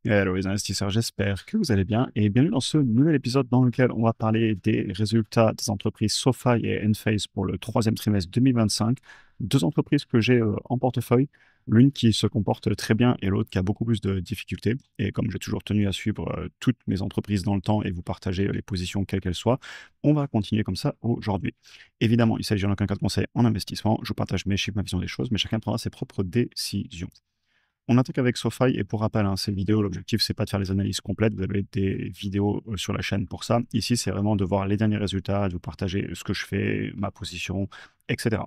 Hello les investisseurs, j'espère que vous allez bien et bienvenue dans ce nouvel épisode dans lequel on va parler des résultats des entreprises SoFi et Enphase pour le troisième trimestre 2025. Deux entreprises que j'ai en portefeuille, l'une qui se comporte très bien et l'autre qui a beaucoup plus de difficultés. Et comme j'ai toujours tenu à suivre toutes mes entreprises dans le temps et vous partager les positions quelles qu'elles soient, on va continuer comme ça aujourd'hui. Évidemment, il s'agit en aucun cas de conseil en investissement, je vous partage mes chiffres, ma vision des choses, mais chacun prendra ses propres décisions. On attaque avec SoFi et pour rappel, ces vidéos, l'objectif c'est pas de faire les analyses complètes, vous avez des vidéos sur la chaîne pour ça. Ici, c'est vraiment de voir les derniers résultats, de vous partager ce que je fais, ma position, etc.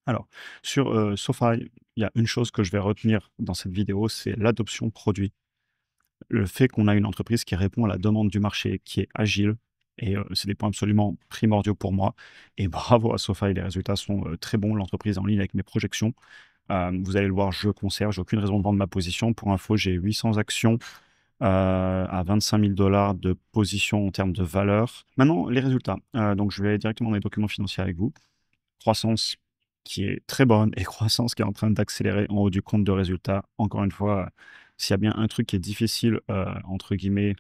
Alors, sur SoFi, il y a une chose que je vais retenir dans cette vidéo, c'est l'adoption produit. Le fait qu'on a une entreprise qui répond à la demande du marché, qui est agile, et c'est des points absolument primordiaux pour moi. Et bravo à SoFi, les résultats sont très bons, l'entreprise est en ligne avec mes projections. Vous allez le voir, je conserve, j'ai aucune raison de vendre ma position. Pour info, j'ai 800 actions à 25 000 $ de position en termes de valeur. Maintenant, les résultats. Donc, je vais aller directement dans les documents financiers avec vous. Croissance qui est très bonne et croissance qui est en train d'accélérer en haut du compte de résultats. Encore une fois, s'il y a bien un truc qui est difficile, entre guillemets,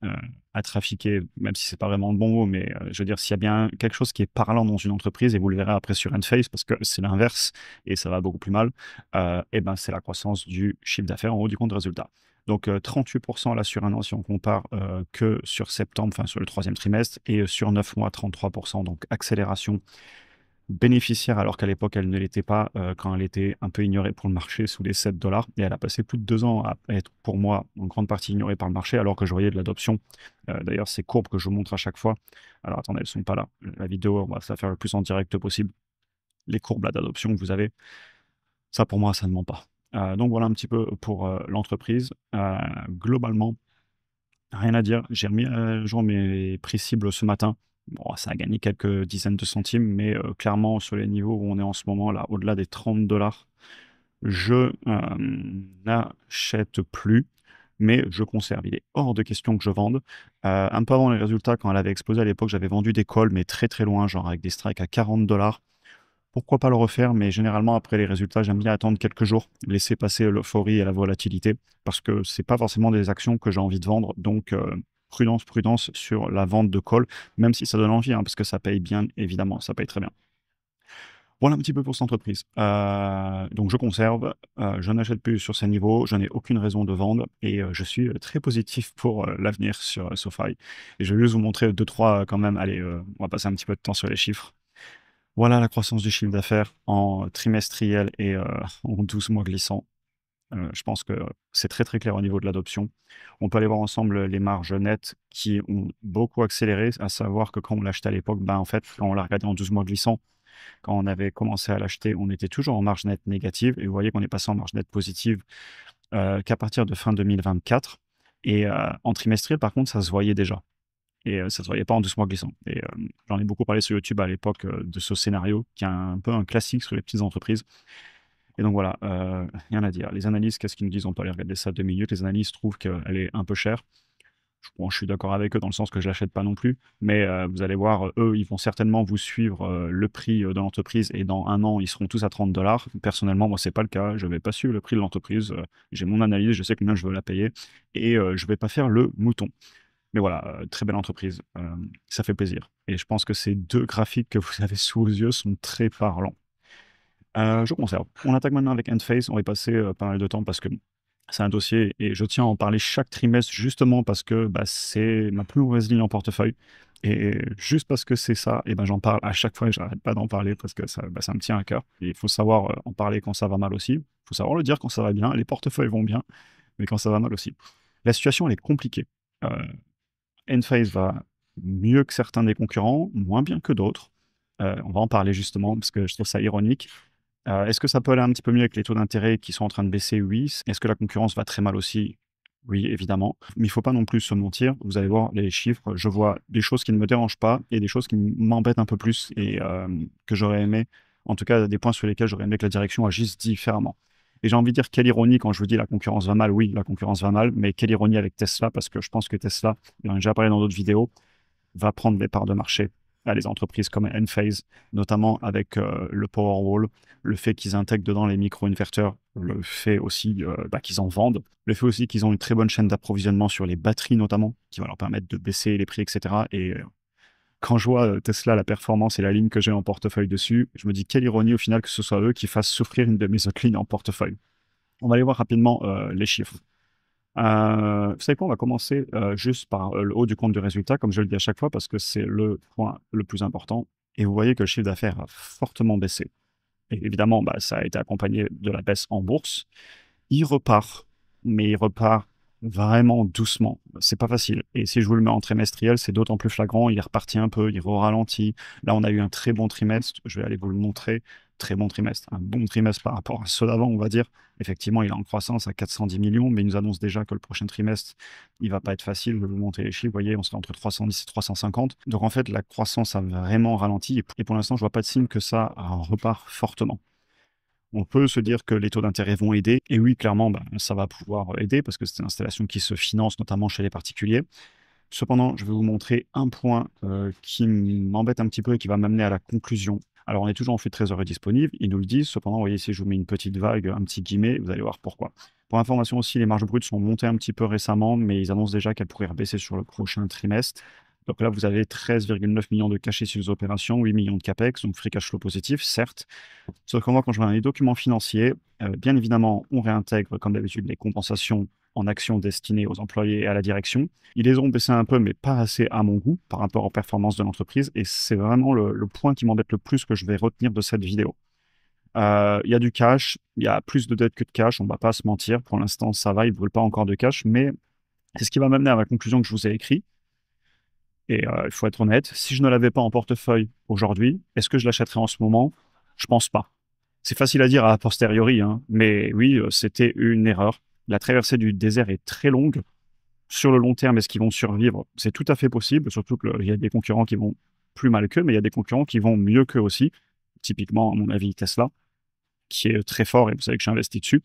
euh, à trafiquer, même si c'est pas vraiment le bon mot, mais je veux dire, s'il y a bien quelque chose qui est parlant dans une entreprise, et vous le verrez après sur Enphase, parce que c'est l'inverse et ça va beaucoup plus mal, et ben c'est la croissance du chiffre d'affaires en haut du compte de résultats. Donc 38% là sur un an si on compare que sur septembre, enfin sur le troisième trimestre, et sur 9 mois, 33%. Donc accélération bénéficiaire alors qu'à l'époque elle ne l'était pas quand elle était un peu ignorée pour le marché sous les 7 dollars et elle a passé plus de 2 ans à être pour moi en grande partie ignorée par le marché alors que je voyais de l'adoption. D'ailleurs ces courbes que je vous montre à chaque fois, alors attendez elles sont pas là, la vidéo on va se la faire le plus en direct possible, les courbes là d'adoption que vous avez, ça pour moi ça ne ment pas. Donc voilà un petit peu pour l'entreprise. Globalement rien à dire, j'ai remis à jour mes prix cibles ce matin. Bon, ça a gagné quelques dizaines de centimes, mais clairement, sur les niveaux où on est en ce moment, là, au-delà des 30 dollars, je n'achète plus, mais je conserve. Il est hors de question que je vende. Un peu avant les résultats, quand elle avait explosé à l'époque, j'avais vendu des calls, mais très très loin, genre avec des strikes à 40 dollars. Pourquoi pas le refaire, mais généralement après les résultats, j'aime bien attendre quelques jours, laisser passer l'euphorie et la volatilité, parce que c'est pas forcément des actions que j'ai envie de vendre. Donc prudence, prudence sur la vente de call, même si ça donne envie, parce que ça paye bien, évidemment, ça paye très bien. Voilà un petit peu pour cette entreprise. Donc je conserve, je n'achète plus sur ces niveaux, je n'ai aucune raison de vendre et je suis très positif pour l'avenir sur SoFi. Et je vais juste vous montrer deux, trois quand même. Allez, on va passer un petit peu de temps sur les chiffres. Voilà la croissance du chiffre d'affaires en trimestriel et en 12 mois glissants. Je pense que c'est très très clair au niveau de l'adoption. On peut aller voir ensemble les marges nettes qui ont beaucoup accéléré, à savoir que quand on l'achetait à l'époque, ben en fait, quand on l'a regardé en 12 mois glissants, quand on avait commencé à l'acheter, on était toujours en marge nette négative. Et vous voyez qu'on est passé en marge nette positive qu'à partir de fin 2024. Et en trimestriel, par contre, ça se voyait déjà. Et ça se voyait pas en 12 mois glissants. Et j'en ai beaucoup parlé sur YouTube à l'époque de ce scénario, qui est un peu un classique sur les petites entreprises. Et donc voilà, rien à dire. Les analyses, qu'est-ce qu'ils nous disent? On peut aller regarder ça 2 minutes. Les analyses trouvent qu'elle est un peu chère. Bon, je suis d'accord avec eux dans le sens que je l'achète pas non plus, mais vous allez voir, eux, ils vont certainement vous suivre le prix de l'entreprise et dans un an, ils seront tous à 30 dollars. Personnellement, moi, c'est pas le cas. Je vais pas suivre le prix de l'entreprise. J'ai mon analyse, je sais combien je veux la payer et je vais pas faire le mouton. Mais voilà, très belle entreprise. Ça fait plaisir. Et je pense que ces deux graphiques que vous avez sous vos yeux sont très parlants. Je conserve. On attaque maintenant avec Enphase. On va y passer pas mal de temps parce que c'est un dossier et je tiens à en parler chaque trimestre justement parce que bah, c'est ma plus mauvaise ligne en portefeuille. Et juste parce que c'est ça, et ben j'en parle à chaque fois et j'arrête pas d'en parler parce que ça, bah, ça me tient à cœur. Et il faut savoir en parler quand ça va mal aussi. Il faut savoir le dire quand ça va bien. Les portefeuilles vont bien, mais quand ça va mal aussi. La situation, elle est compliquée. Euh, Enphase va mieux que certains des concurrents, moins bien que d'autres. On va en parler justement parce que je trouve ça ironique. Est-ce que ça peut aller un petit peu mieux avec les taux d'intérêt qui sont en train de baisser? Oui. Est-ce que la concurrence va très mal aussi? Oui, évidemment. Mais il ne faut pas non plus se mentir. Vous allez voir les chiffres. Je vois des choses qui ne me dérangent pas et des choses qui m'embêtent un peu plus et que j'aurais aimé, en tout cas des points sur lesquels j'aurais aimé que la direction agisse différemment. Et j'ai envie de dire quelle ironie quand je vous dis la concurrence va mal. Oui, la concurrence va mal, mais quelle ironie avec Tesla parce que je pense que Tesla, j'en ai déjà parlé dans d'autres vidéos, va prendre des parts de marché à des entreprises comme Enphase, notamment avec le Powerwall, le fait qu'ils intègrent dedans les micro-inverteurs, le fait aussi qu'ils en vendent, le fait aussi qu'ils ont une très bonne chaîne d'approvisionnement sur les batteries notamment, qui va leur permettre de baisser les prix, etc. Et quand je vois Tesla, la performance et la ligne que j'ai en portefeuille dessus, je me dis quelle ironie au final que ce soit eux qui fassent souffrir une de mes autres lignes en portefeuille. On va aller voir rapidement les chiffres. Vous savez quoi, on va commencer juste par le haut du compte de résultat, comme je le dis à chaque fois, parce que c'est le point le plus important. Et vous voyez que le chiffre d'affaires a fortement baissé. Et évidemment, ça a été accompagné de la baisse en bourse. Il repart, mais il repart vraiment doucement. C'est pas facile. Et si je vous le mets en trimestriel, c'est d'autant plus flagrant. Il est reparti un peu, il ralentit. Là, on a eu un très bon trimestre. Je vais aller vous le montrer. Très bon trimestre. Un bon trimestre par rapport à ceux d'avant, on va dire. Effectivement, il est en croissance à 410 millions, mais il nous annonce déjà que le prochain trimestre, il va pas être facile. Je vais vous montrer les chiffres. Vous voyez, on sera entre 310 et 350. Donc, en fait, la croissance a vraiment ralenti. Et pour l'instant, je vois pas de signe que ça repart fortement. On peut se dire que les taux d'intérêt vont aider. Et oui, clairement, ça va pouvoir aider parce que c'est une installation qui se finance notamment chez les particuliers. Cependant, je vais vous montrer un point qui m'embête un petit peu et qui va m'amener à la conclusion. Alors, on est toujours en flux de trésorerie disponible, ils nous le disent. Cependant, vous voyez, si je vous mets une petite vague, un petit guillemet, vous allez voir pourquoi. Pour information aussi, les marges brutes sont montées un petit peu récemment, mais ils annoncent déjà qu'elles pourraient rebaisser sur le prochain trimestre. Donc là, vous avez 13,9 millions de cachés sur les opérations, 8 millions de capex, donc free cash flow positif, certes. Sauf que moi, quand je vois les documents financiers, bien évidemment, on réintègre, comme d'habitude, les compensations en actions destinées aux employés et à la direction. Ils les ont baissés un peu, mais pas assez à mon goût par rapport aux performances de l'entreprise. Et c'est vraiment le point qui m'embête le plus que je vais retenir de cette vidéo. Il y a du cash, il y a plus de dettes que de cash, on ne va pas se mentir. Pour l'instant, ça va, ils ne brûlent pas encore de cash, mais c'est ce qui va m'amener à la conclusion que je vous ai écrite. Et il faut être honnête, si je ne l'avais pas en portefeuille aujourd'hui, est-ce que je l'achèterais en ce moment? Je pense pas. C'est facile à dire a posteriori, hein, mais oui, c'était une erreur. La traversée du désert est très longue. Sur le long terme, est-ce qu'ils vont survivre? C'est tout à fait possible, surtout qu'il y a des concurrents qui vont plus mal qu'eux, mais il y a des concurrents qui vont mieux qu'eux aussi. Typiquement, à mon avis, Tesla, qui est très fort, et vous savez que j'ai investi dessus.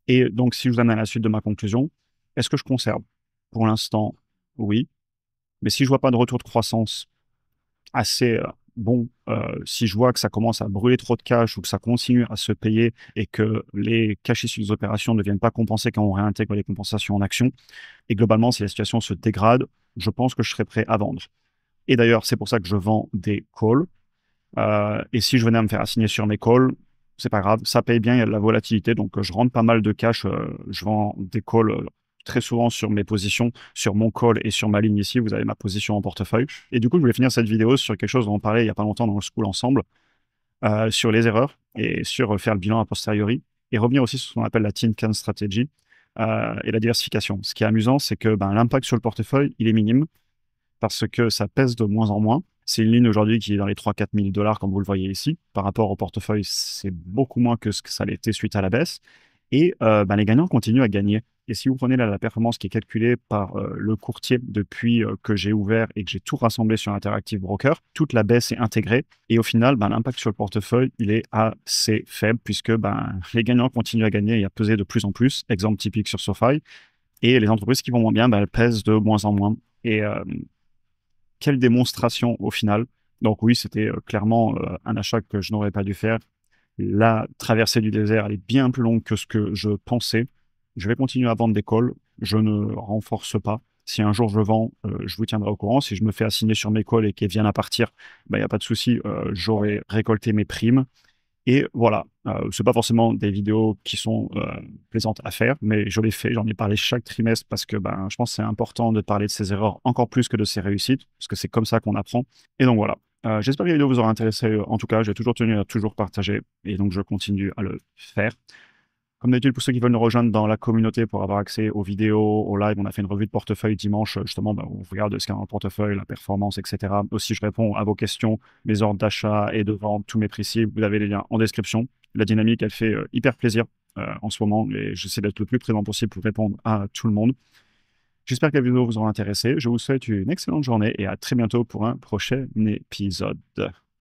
Et donc, si je vous amène à la suite de ma conclusion, est-ce que je conserve? Pour l'instant, oui. Mais si je vois pas de retour de croissance assez bon, si je vois que ça commence à brûler trop de cash ou que ça continue à se payer et que les cachets sur les opérations ne viennent pas compenser quand on réintègre les compensations en action, et globalement, si la situation se dégrade, je pense que je serai prêt à vendre. Et d'ailleurs, c'est pour ça que je vends des calls. Et si je venais à me faire assigner sur mes calls, c'est pas grave, ça paye bien, il y a de la volatilité, donc je rentre pas mal de cash, je vends des calls très souvent sur mes positions, sur mon call et sur ma ligne ici, vous avez ma position en portefeuille. Et du coup, je voulais finir cette vidéo sur quelque chose dont on parlait il y a pas longtemps dans le school ensemble, sur les erreurs et sur faire le bilan a posteriori, et revenir aussi sur ce qu'on appelle la tin can strategy et la diversification. Ce qui est amusant, c'est que l'impact sur le portefeuille, il est minime, parce que ça pèse de moins en moins. C'est une ligne aujourd'hui qui est dans les 3 000 à 4 000 $, comme vous le voyez ici. Par rapport au portefeuille, c'est beaucoup moins que ce que ça l'était suite à la baisse. Et les gagnants continuent à gagner. Et si vous prenez là, la performance qui est calculée par le courtier depuis que j'ai ouvert et que j'ai tout rassemblé sur Interactive Broker, toute la baisse est intégrée. Et au final, l'impact sur le portefeuille, il est assez faible puisque les gagnants continuent à gagner et à peser de plus en plus. Exemple typique sur SoFi. Et les entreprises qui vont moins bien, elles pèsent de moins en moins. Et quelle démonstration au final. Donc oui, c'était clairement un achat que je n'aurais pas dû faire. La traversée du désert, elle est bien plus longue que ce que je pensais. Je vais continuer à vendre des calls. Je ne renforce pas. Si un jour je vends, je vous tiendrai au courant. Si je me fais assigner sur mes calls et qu'elles viennent à partir, il n'y a pas de souci. J'aurai récolté mes primes. Et voilà, c'est pas forcément des vidéos qui sont plaisantes à faire, mais je l'ai fait, j'en ai parlé chaque trimestre parce que je pense que c'est important de parler de ses erreurs encore plus que de ses réussites, parce que c'est comme ça qu'on apprend. Et donc voilà, j'espère que la vidéo vous aura intéressé. En tout cas, j'ai toujours tenu à toujours partager, et donc je continue à le faire. Comme d'habitude, pour ceux qui veulent nous rejoindre dans la communauté pour avoir accès aux vidéos, aux lives, on a fait une revue de portefeuille dimanche, justement, on regarde ce qu'il y a dans le portefeuille, la performance, etc. Aussi, je réponds à vos questions, mes ordres d'achat et de vente, tous mes prix. Vous avez les liens en description. La dynamique, elle fait hyper plaisir en ce moment, et j'essaie d'être le plus présent possible pour répondre à tout le monde. J'espère que la vidéo vous aura intéressé. Je vous souhaite une excellente journée et à très bientôt pour un prochain épisode.